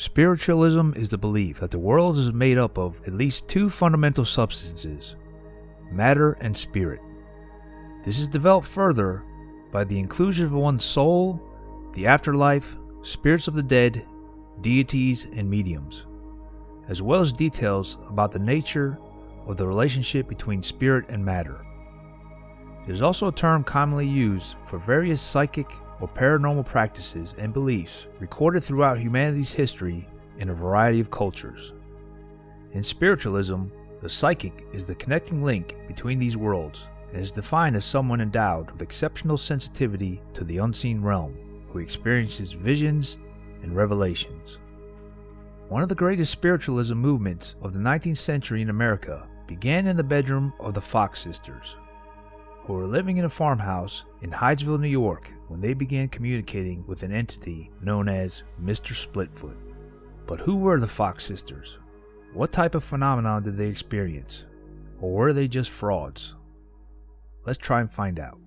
Spiritualism is the belief that the world is made up of at least two fundamental substances, matter and spirit. This is developed further by the inclusion of one's soul, the afterlife, spirits of the dead, deities, and mediums, as well as details about the nature of the relationship between spirit and matter. It is also a term commonly used for various psychic or paranormal practices and beliefs recorded throughout humanity's history in a variety of cultures. In spiritualism, the psychic is the connecting link between these worlds and is defined as someone endowed with exceptional sensitivity to the unseen realm, who experiences visions and revelations. One of the greatest spiritualism movements of the 19th century in America began in the bedroom of the Fox sisters, who were living in a farmhouse in Hydesville, New York, when they began communicating with an entity known as Mr. Splitfoot. But who were the Fox sisters? What type of phenomenon did they experience? Or were they just frauds? Let's try and find out.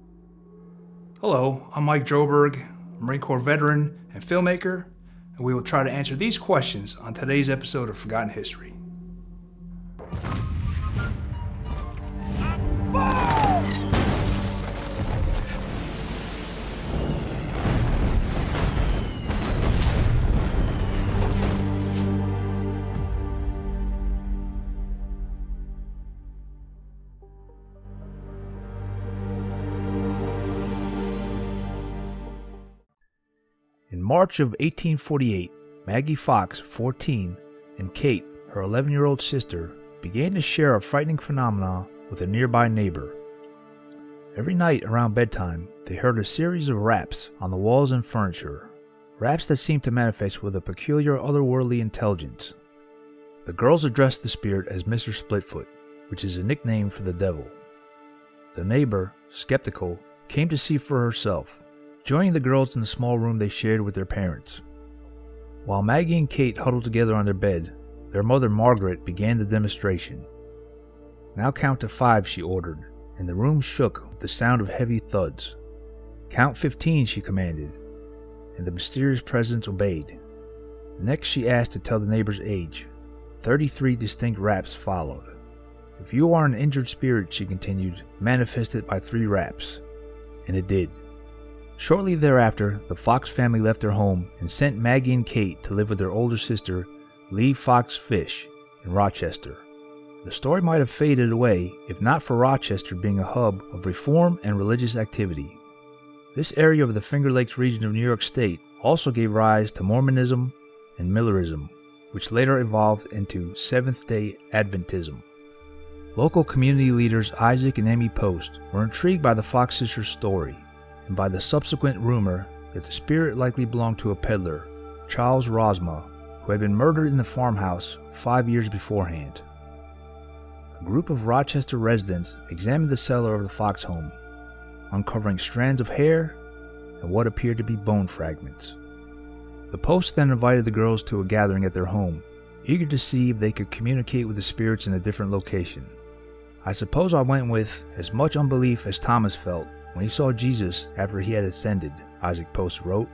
Hello, I'm Mike Droberg, Marine Corps veteran and filmmaker, and we will try to answer these questions on today's episode of Forgotten History. In March of 1848, Maggie Fox, 14, and Kate, her 11-year-old sister, began to share a frightening phenomenon with a nearby neighbor. Every night around bedtime, they heard a series of raps on the walls and furniture, raps that seemed to manifest with a peculiar otherworldly intelligence. The girls addressed the spirit as Mr. Splitfoot, which is a nickname for the devil. The neighbor, skeptical, came to see for herself, joining the girls in the small room they shared with their parents. While Maggie and Kate huddled together on their bed, their mother Margaret began the demonstration. "Now count to 5, she ordered, and the room shook with the sound of heavy thuds. "Count 15, she commanded, and the mysterious presence obeyed. Next she asked to tell the neighbor's age. 33 distinct raps followed. "If you are an injured spirit," she continued, "manifest it by 3 raps." And it did. Shortly thereafter, the Fox family left their home and sent Maggie and Kate to live with their older sister, Lee Fox Fish, in Rochester. The story might have faded away if not for Rochester being a hub of reform and religious activity. This area of the Finger Lakes region of New York State also gave rise to Mormonism and Millerism, which later evolved into Seventh-day Adventism. Local community leaders Isaac and Amy Post were intrigued by the Fox sisters' story, and by the subsequent rumor that the spirit likely belonged to a peddler, Charles Rosma, who had been murdered in the farmhouse 5 years beforehand. A group of Rochester residents examined the cellar of the Fox home, uncovering strands of hair and what appeared to be bone fragments. The Post then invited the girls to a gathering at their home, eager to see if they could communicate with the spirits in a different location. "I suppose I went with as much unbelief as Thomas felt when he saw Jesus after he had ascended," Isaac Post wrote.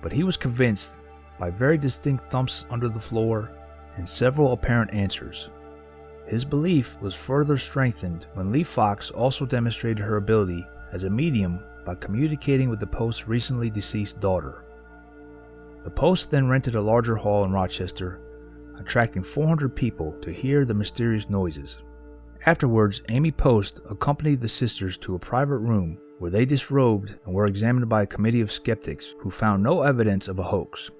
But he was convinced by very distinct thumps under the floor and several apparent answers. His belief was further strengthened when Lee Fox also demonstrated her ability as a medium by communicating with the Post's recently deceased daughter. The Post then rented a larger hall in Rochester, attracting 400 people to hear the mysterious noises. Afterwards, Amy Post accompanied the sisters to a private room where they disrobed and were examined by a committee of skeptics who found no evidence of a hoax.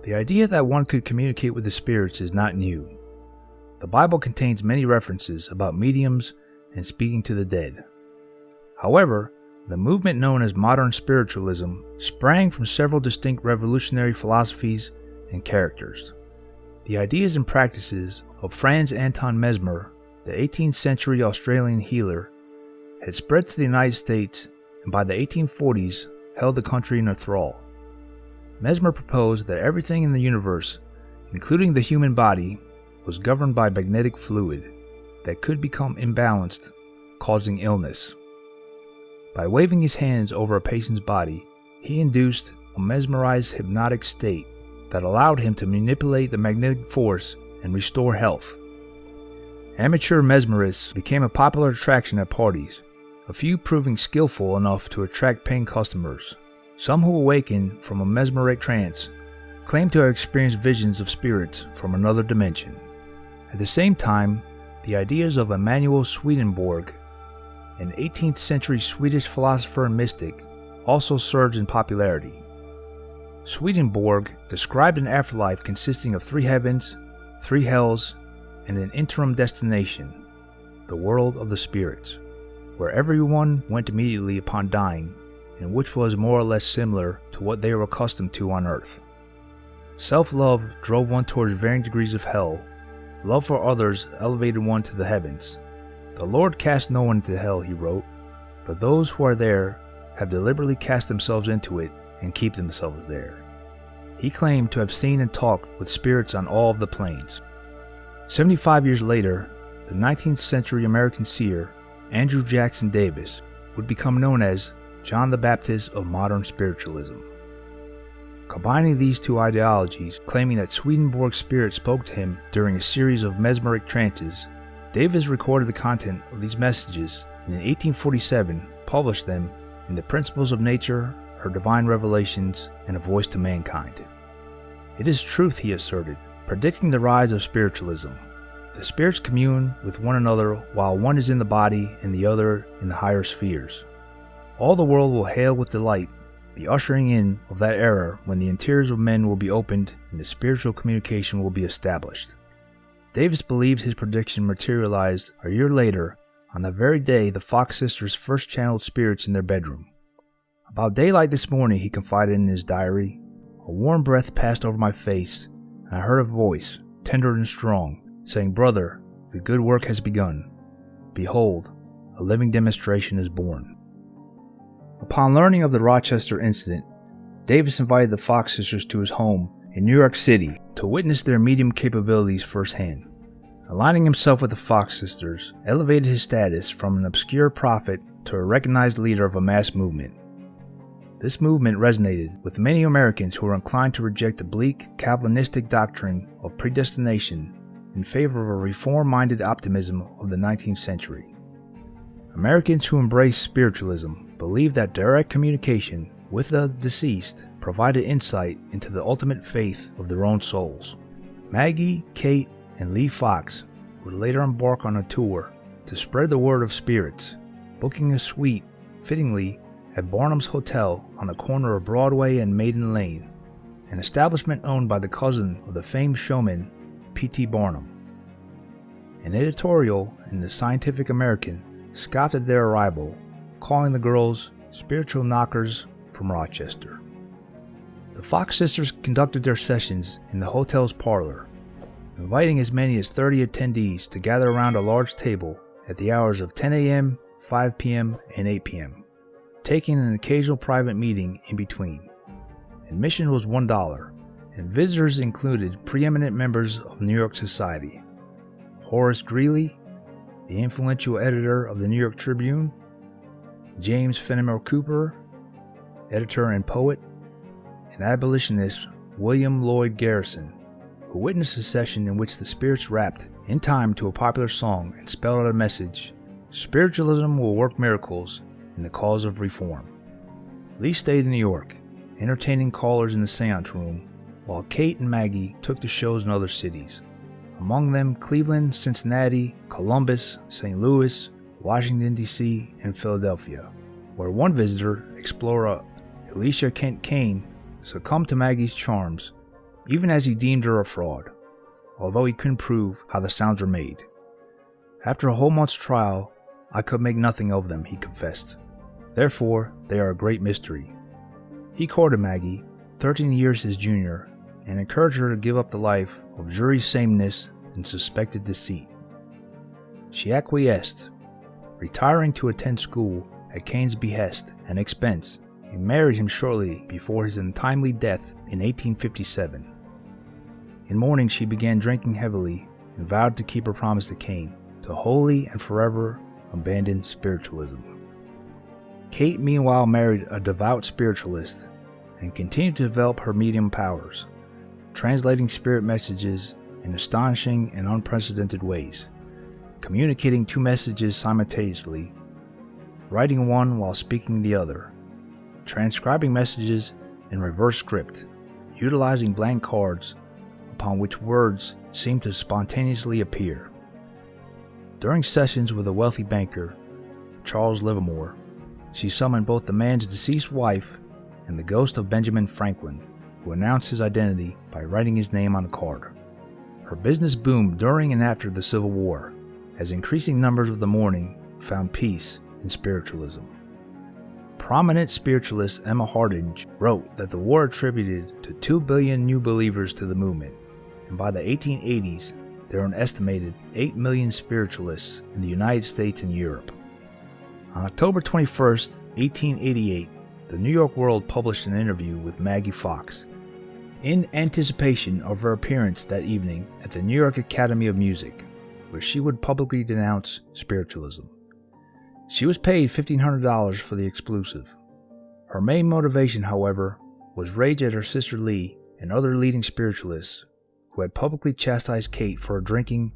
The idea that one could communicate with the spirits is not new. The Bible contains many references about mediums and speaking to the dead. However, the movement known as Modern Spiritualism sprang from several distinct revolutionary philosophies and characters. The ideas and practices of Franz Anton Mesmer, the 18th century Australian healer, had spread to the United States and by the 1840s held the country in a thrall. Mesmer proposed that everything in the universe, including the human body, was governed by magnetic fluid, that could become imbalanced, causing illness. By waving his hands over a patient's body, he induced a mesmerized hypnotic state that allowed him to manipulate the magnetic force and restore health. Amateur mesmerists became a popular attraction at parties, a few proving skillful enough to attract paying customers. Some who awakened from a mesmeric trance claimed to have experienced visions of spirits from another dimension. At the same time, the ideas of Emanuel Swedenborg, an 18th century Swedish philosopher and mystic, also surged in popularity. Swedenborg described an afterlife consisting of 3 heavens, 3 hells, and an interim destination, the world of the spirits, where everyone went immediately upon dying, and which was more or less similar to what they were accustomed to on earth. Self-love drove one towards varying degrees of hell. Love for others elevated one to the heavens. The Lord cast no one into hell, he wrote, but those who are there have deliberately cast themselves into it and keep themselves there. He claimed to have seen and talked with spirits on all of the planes. 75 years later, the 19th century American seer Andrew Jackson Davis would become known as John the Baptist of modern spiritualism. Combining these two ideologies, claiming that Swedenborg's spirit spoke to him during a series of mesmeric trances, Davis recorded the content of these messages and in 1847 published them in The Principles of Nature, Her Divine Revelations, and A Voice to Mankind. It is truth, he asserted, predicting the rise of spiritualism. The spirits commune with one another while one is in the body and the other in the higher spheres. All the world will hail with delight the ushering in of that era when the interiors of men will be opened and the spiritual communication will be established. Davis believes his prediction materialized a year later on the very day the Fox sisters first channeled spirits in their bedroom. About daylight this morning, he confided in his diary, a warm breath passed over my face and I heard a voice, tender and strong, saying, "Brother, the good work has begun. Behold, a living demonstration is born." Upon learning of the Rochester incident, Davis invited the Fox sisters to his home in New York City to witness their medium capabilities firsthand. Aligning himself with the Fox sisters elevated his status from an obscure prophet to a recognized leader of a mass movement. This movement resonated with many Americans who were inclined to reject the bleak Calvinistic doctrine of predestination in favor of a reform-minded optimism of the 19th century. Americans who embraced spiritualism believed that direct communication with the deceased provided insight into the ultimate faith of their own souls. Maggie, Kate, and Lee Fox would later embark on a tour to spread the word of spirits, booking a suite, fittingly, at Barnum's Hotel on the corner of Broadway and Maiden Lane, an establishment owned by the cousin of the famed showman P.T. Barnum. An editorial in the Scientific American scoffed at their arrival, calling the girls spiritual knockers from Rochester. The Fox sisters conducted their sessions in the hotel's parlor, inviting as many as 30 attendees to gather around a large table at the hours of 10 a.m., 5 p.m., and 8 p.m., taking an occasional private meeting in between. Admission was $1, and visitors included preeminent members of New York society: Horace Greeley, the influential editor of the New York Tribune; James Fenimore Cooper, editor and poet; and abolitionist William Lloyd Garrison, who witnessed a session in which the spirits rapped in time to a popular song and spelled out a message: "Spiritualism will work miracles in the cause of reform." Lee stayed in New York, entertaining callers in the séance room, while Kate and Maggie took to shows in other cities, among them Cleveland, Cincinnati, Columbus, St. Louis, Washington, D.C., and Philadelphia, where one visitor, explorer Elisha Kent Kane, succumbed to Maggie's charms, even as he deemed her a fraud, although he couldn't prove how the sounds were made. "After a whole month's trial, I could make nothing of them," he confessed. "Therefore, they are a great mystery." He courted Maggie, 13 years his junior, and encouraged her to give up the life of jury sameness and suspected deceit. She acquiesced, retiring to attend school at Kane's behest and expense, and married him shortly before his untimely death in 1857. In mourning, she began drinking heavily and vowed to keep her promise to Kane, to wholly and forever abandon spiritualism. Kate meanwhile married a devout spiritualist and continued to develop her medium powers, translating spirit messages in astonishing and unprecedented ways, communicating two messages simultaneously, writing one while speaking the other, transcribing messages in reverse script, utilizing blank cards upon which words seemed to spontaneously appear. During sessions with a wealthy banker, Charles Livermore, she summoned both the man's deceased wife and the ghost of Benjamin Franklin, who announced his identity by writing his name on a card. Her business boomed during and after the Civil War, as increasing numbers of the mourning found peace in spiritualism. Prominent spiritualist Emma Hardinge wrote that the war attributed to 2 billion new believers to the movement, and by the 1880s, there were an estimated 8 million spiritualists in the United States and Europe. On October 21, 1888, the New York World published an interview with Maggie Fox, in anticipation of her appearance that evening at the New York Academy of Music, where she would publicly denounce spiritualism. She was paid $1,500 for the exclusive. Her main motivation, however, was rage at her sister Lee and other leading spiritualists who had publicly chastised Kate for her drinking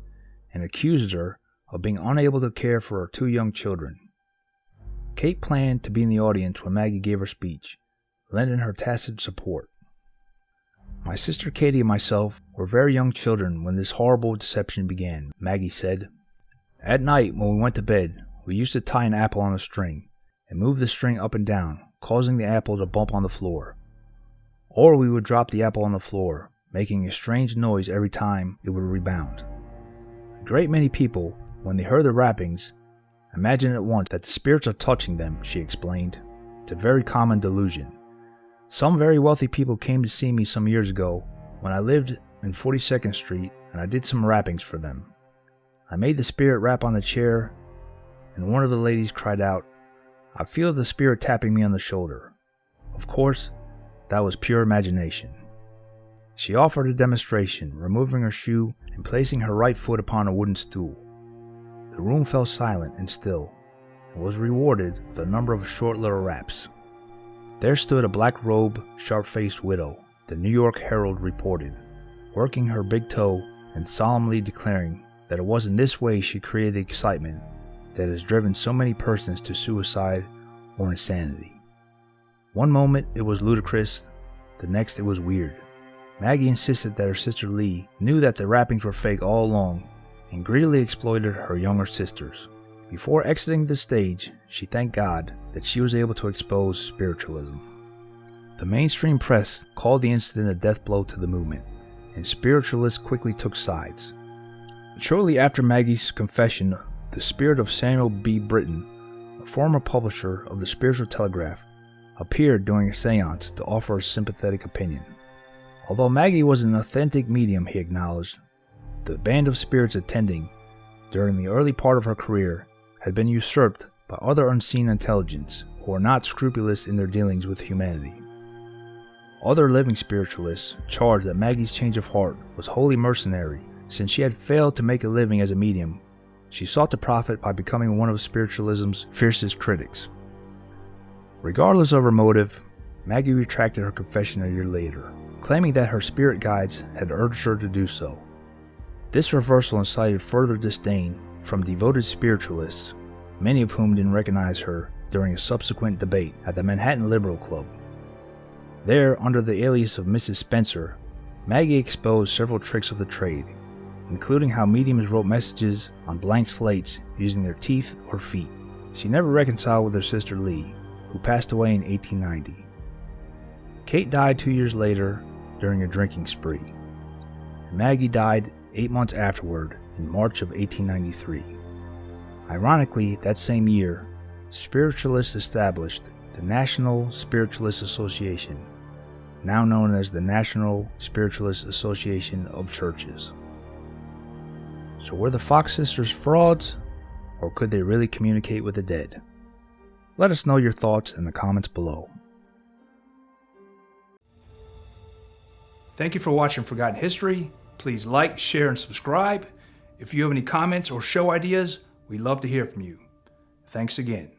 and accused her of being unable to care for her 2 young children. Kate planned to be in the audience when Maggie gave her speech, lending her tacit support. "My sister Katie and myself were very young children when this horrible deception began," Maggie said. "At night, when we went to bed, we used to tie an apple on a string and move the string up and down, causing the apple to bump on the floor. Or we would drop the apple on the floor, making a strange noise every time it would rebound. A great many people, when they heard the rappings, imagined at once that the spirits are touching them," she explained. "It's a very common delusion. Some very wealthy people came to see me some years ago when I lived in 42nd Street, and I did some rappings for them. I made the spirit rap on the chair, and one of the ladies cried out, 'I feel the spirit tapping me on the shoulder.' Of course, that was pure imagination." She offered a demonstration, removing her shoe and placing her right foot upon a wooden stool. The room fell silent and still, and was rewarded with a number of short little raps. There stood a black-robed, sharp-faced widow, the New York Herald reported, working her big toe and solemnly declaring that it was in this way she created the excitement that has driven so many persons to suicide or insanity. One moment it was ludicrous, the next it was weird. Maggie insisted that her sister Lee knew that the rappings were fake all along and greedily exploited her younger sisters. Before exiting the stage, she thanked God that she was able to expose spiritualism. The mainstream press called the incident a death blow to the movement, and spiritualists quickly took sides. Shortly after Maggie's confession, the spirit of Samuel B. Britton, a former publisher of the Spiritual Telegraph, appeared during a séance to offer a sympathetic opinion. Although Maggie was an authentic medium, he acknowledged, the band of spirits attending during the early part of her career had been usurped by other unseen intelligence who were not scrupulous in their dealings with humanity. Other living spiritualists charged that Maggie's change of heart was wholly mercenary. Since she had failed to make a living as a medium, she sought to profit by becoming one of spiritualism's fiercest critics. Regardless of her motive, Maggie retracted her confession a year later, claiming that her spirit guides had urged her to do so. This reversal incited further disdain from devoted spiritualists, many of whom didn't recognize her during a subsequent debate at the Manhattan Liberal Club. There, under the alias of Mrs. Spencer, Maggie exposed several tricks of the trade, including how mediums wrote messages on blank slates using their teeth or feet. She never reconciled with her sister Lee, who passed away in 1890. Kate died 2 years later during a drinking spree. Maggie died 8 months afterward in March of 1893. Ironically, that same year, spiritualists established the National Spiritualist Association, now known as the National Spiritualist Association of Churches. So were the Fox sisters frauds, or could they really communicate with the dead? Let us know your thoughts in the comments below. Thank you for watching Forgotten History. Please like, share, and subscribe. If you have any comments or show ideas, we'd love to hear from you. Thanks again.